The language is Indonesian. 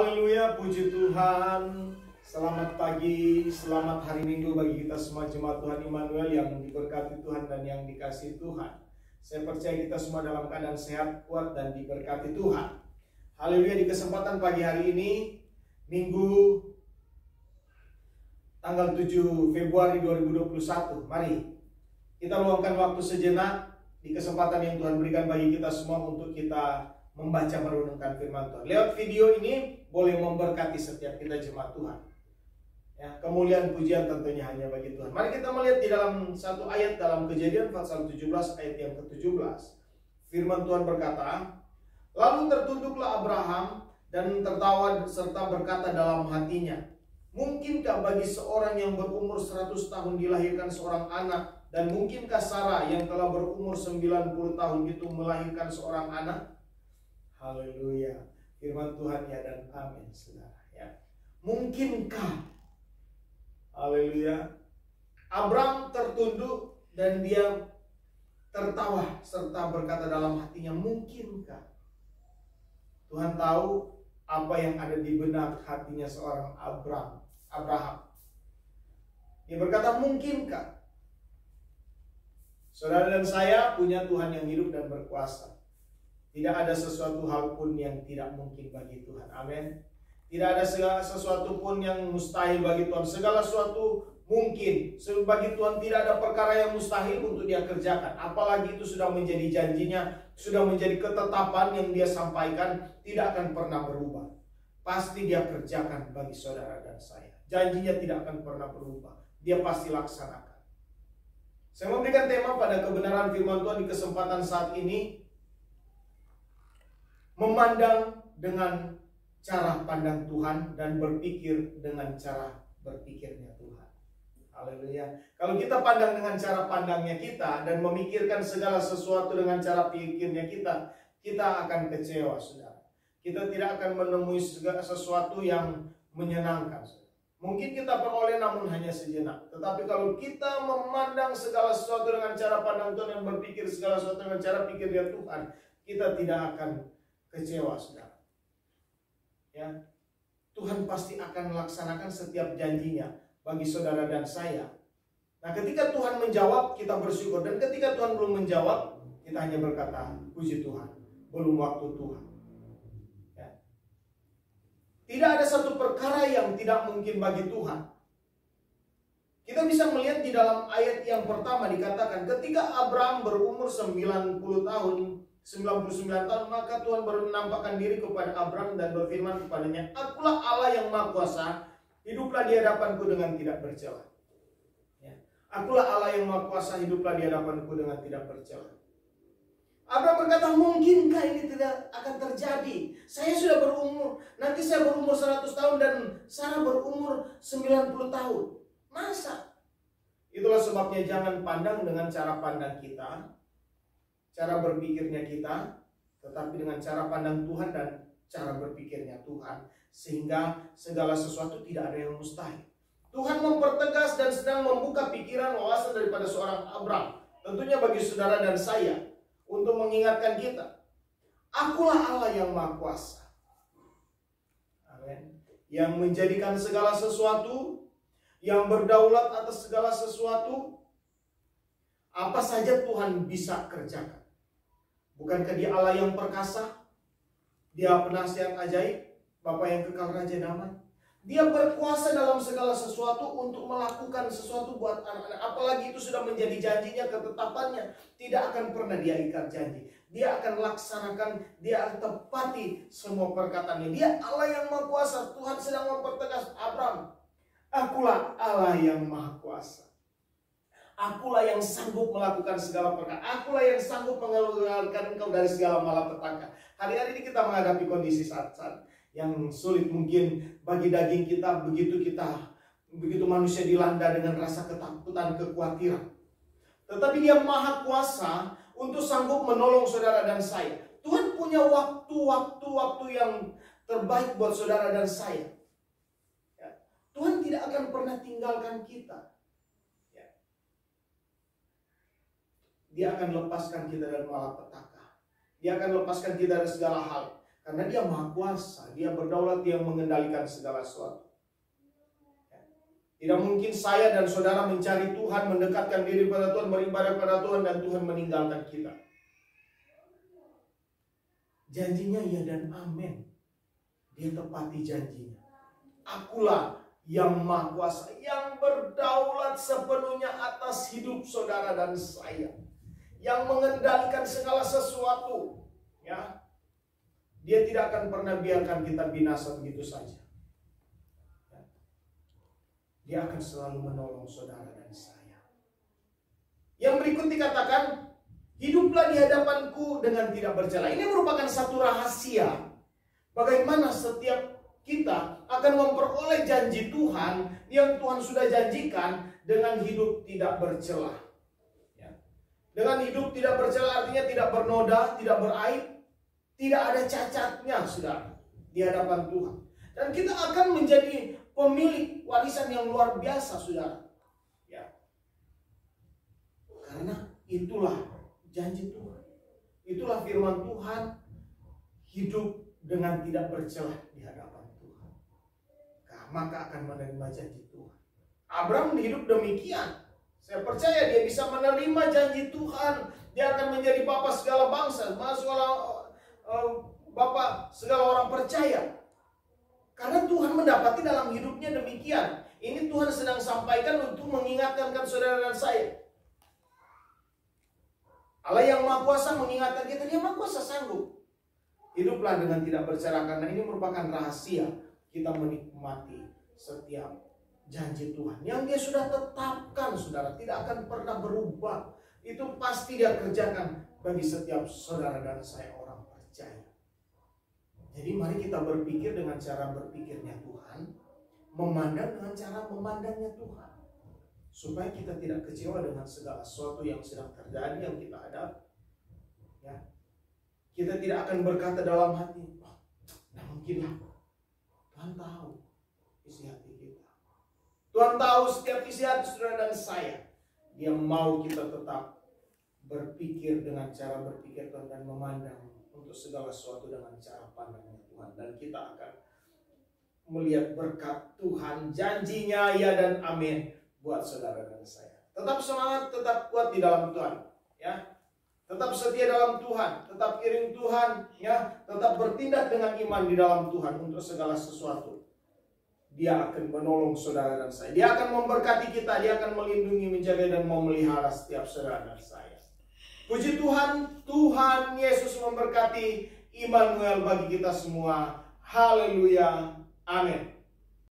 Haleluya, puji Tuhan. Selamat pagi, selamat hari Minggu bagi kita semua jemaat Tuhan Immanuel yang diberkati Tuhan dan yang dikasihi Tuhan. Saya percaya kita semua dalam keadaan sehat, kuat, dan diberkati Tuhan. Haleluya, di kesempatan pagi hari ini, Minggu tanggal 7 Februari 2021. Mari kita luangkan waktu sejenak di kesempatan yang Tuhan berikan bagi kita semua untuk kita membaca merenungkan firman Tuhan. Lewat video ini boleh memberkati setiap kita jemaat Tuhan. Ya, kemuliaan pujian tentunya hanya bagi Tuhan. Mari kita melihat di dalam satu ayat dalam Kejadian pasal 17 ayat yang ke-17. Firman Tuhan berkata, "Lalu tertunduklah Abraham dan tertawa serta berkata dalam hatinya, mungkinkah bagi seorang yang berumur 100 tahun dilahirkan seorang anak, dan mungkinkah Sarah yang telah berumur 90 tahun itu melahirkan seorang anak?" Haleluya. Firman Tuhan ya dan amin, saudara ya. Mungkinkah? Haleluya. Abraham tertunduk dan dia tertawa serta berkata dalam hatinya, mungkinkah? Tuhan tahu apa yang ada di benak hatinya seorang Abraham. Dia berkata, mungkinkah? Saudara dan saya punya Tuhan yang hidup dan berkuasa. Tidak ada sesuatu hal pun yang tidak mungkin bagi Tuhan. Amin. Tidak ada sesuatu pun yang mustahil bagi Tuhan. Segala sesuatu mungkin. Bagi Tuhan tidak ada perkara yang mustahil untuk dia kerjakan. Apalagi itu sudah menjadi janjinya, sudah menjadi ketetapan yang dia sampaikan, tidak akan pernah berubah. Pasti dia kerjakan bagi saudara dan saya. Janjinya tidak akan pernah berubah. Dia pasti laksanakan. Saya memberikan tema pada kebenaran firman Tuhan di kesempatan saat ini. Memandang dengan cara pandang Tuhan dan berpikir dengan cara berpikirnya Tuhan. Haleluya. Kalau kita pandang dengan cara pandangnya kita dan memikirkan segala sesuatu dengan cara pikirnya kita akan kecewa, saudara. Kita tidak akan menemui segala sesuatu yang menyenangkan. Mungkin kita peroleh namun hanya sejenak. Tetapi kalau kita memandang segala sesuatu dengan cara pandang Tuhan dan berpikir segala sesuatu dengan cara pikirnya Tuhan, kita tidak akan kecewa, saudara. Ya, Tuhan pasti akan melaksanakan setiap janjinya bagi saudara dan saya. Nah, ketika Tuhan menjawab, kita bersyukur. Dan ketika Tuhan belum menjawab, kita hanya berkata, puji Tuhan, belum waktu Tuhan. Ya. Tidak ada satu perkara yang tidak mungkin bagi Tuhan. Kita bisa melihat di dalam ayat yang pertama dikatakan, ketika Abraham berumur 99 tahun, maka Tuhan menampakkan diri kepada Abraham dan berfirman kepadanya, akulah Allah yang Maha Kuasa, hiduplah di hadapanku dengan tidak bercela. Ya. Akulah Allah yang Maha Kuasa, hiduplah di hadapanku dengan tidak bercela. Abraham berkata, mungkinkah ini tidak akan terjadi? Saya sudah berumur, nanti saya berumur 100 tahun dan Sarah berumur 90 tahun. Masa? Itulah sebabnya jangan pandang dengan cara pandang kita, cara berpikirnya kita, tetapi dengan cara pandang Tuhan dan cara berpikirnya Tuhan, sehingga segala sesuatu tidak ada yang mustahil. Tuhan mempertegas dan sedang membuka pikiran wawasan daripada seorang Abraham, tentunya bagi saudara dan saya, untuk mengingatkan kita, akulah Allah yang Maha Kuasa. Amin. Yang menjadikan segala sesuatu, yang berdaulat atas segala sesuatu, apa saja Tuhan bisa kerjakan. Bukankah Dia Allah yang perkasa? Dia penasihat ajaib, Bapa yang kekal, Raja damai. Dia berkuasa dalam segala sesuatu untuk melakukan sesuatu buat anak-anak. Apalagi itu sudah menjadi janjinya, ketetapannya. Tidak akan pernah Dia ikat janji. Dia akan laksanakan, Dia akan tepati semua perkataannya. Dia Allah yang Maha Kuasa. Tuhan sedang mempertegas Abraham, akulah Allah yang Maha Kuasa. Akulah yang sanggup melakukan segala perkara. Akulah yang sanggup mengeluarkan engkau dari segala malapetaka. Hari-hari ini kita menghadapi kondisi saat-saat yang sulit mungkin bagi daging kita, begitu manusia dilanda dengan rasa ketakutan, kekhawatiran. Tetapi Dia Maha Kuasa untuk sanggup menolong saudara dan saya. Tuhan punya waktu yang terbaik buat saudara dan saya. Ya. Tuhan tidak akan pernah tinggalkan kita. Dia akan lepaskan kita dari malapetaka. Dia akan lepaskan kita dari segala hal. Karena dia maha kuasa, dia berdaulat, dia mengendalikan segala sesuatu. Tidak mungkin saya dan saudara mencari Tuhan, mendekatkan diri pada Tuhan, beribadah pada Tuhan, dan Tuhan meninggalkan kita. Janjinya ya dan amin. Dia tepati janjinya. Akulah yang maha kuasa, yang berdaulat sepenuhnya atas hidup saudara dan saya, yang mengendalikan segala sesuatu. Ya, dia tidak akan pernah biarkan kita binasa begitu saja. Dia akan selalu menolong saudara dan saya. Yang berikut dikatakan, hiduplah di hadapanku dengan tidak bercela. Ini merupakan satu rahasia bagaimana setiap kita akan memperoleh janji Tuhan yang Tuhan sudah janjikan dengan hidup tidak bercela. Ya. Dengan hidup tidak bercela artinya tidak bernoda, tidak beraib, tidak ada cacatnya, saudara, di hadapan Tuhan. Dan kita akan menjadi pemilik warisan yang luar biasa, saudara. Ya. Karena itulah janji Tuhan. Itulah firman Tuhan, hidup dengan tidak bercelah di hadapan Tuhan. Maka akan menerima janji Tuhan. Abraham hidup demikian. Saya percaya dia bisa menerima janji Tuhan. Dia akan menjadi bapa segala bangsa, bapa segala orang percaya. Karena Tuhan mendapati dalam hidupnya demikian. Ini Tuhan sedang sampaikan untuk mengingatkan saudara dan saya. Allah yang maha kuasa mengingatkan kita, dia maha kuasa sanggup. Hiduplah dengan tidak bercela, karena ini merupakan rahasia kita menikmati setiap janji Tuhan yang dia sudah tetapkan, saudara, tidak akan pernah berubah. Itu pasti dia kerjakan bagi setiap saudara dan saya orang percaya. Jadi mari kita berpikir dengan cara berpikirnya Tuhan, memandang dengan cara memandangnya Tuhan, supaya kita tidak kecewa dengan segala sesuatu yang sedang terjadi, yang kita hadapi. Ya. Kita tidak akan berkata dalam hati, oh, nah mungkinlah. Tuhan tahu isi hati kita. Tuhan tahu setiap isi hati saudara dan saya. Dia mau kita tetap berpikir dengan cara berpikir Tuhan dan memandang untuk segala sesuatu dengan cara pandangnya Tuhan. Dan kita akan melihat berkat Tuhan, janjinya ya dan amin buat saudara dan saya. Tetap semangat, tetap kuat di dalam Tuhan, ya. Tetap setia dalam Tuhan, tetap iring Tuhan, ya. Tetap bertindak dengan iman di dalam Tuhan untuk segala sesuatu. Dia akan menolong saudara dan saya. Dia akan memberkati kita, dia akan melindungi, menjaga dan memelihara setiap saudara dan saya. Puji Tuhan, Tuhan Yesus memberkati. Immanuel bagi kita semua. Haleluya. Amin.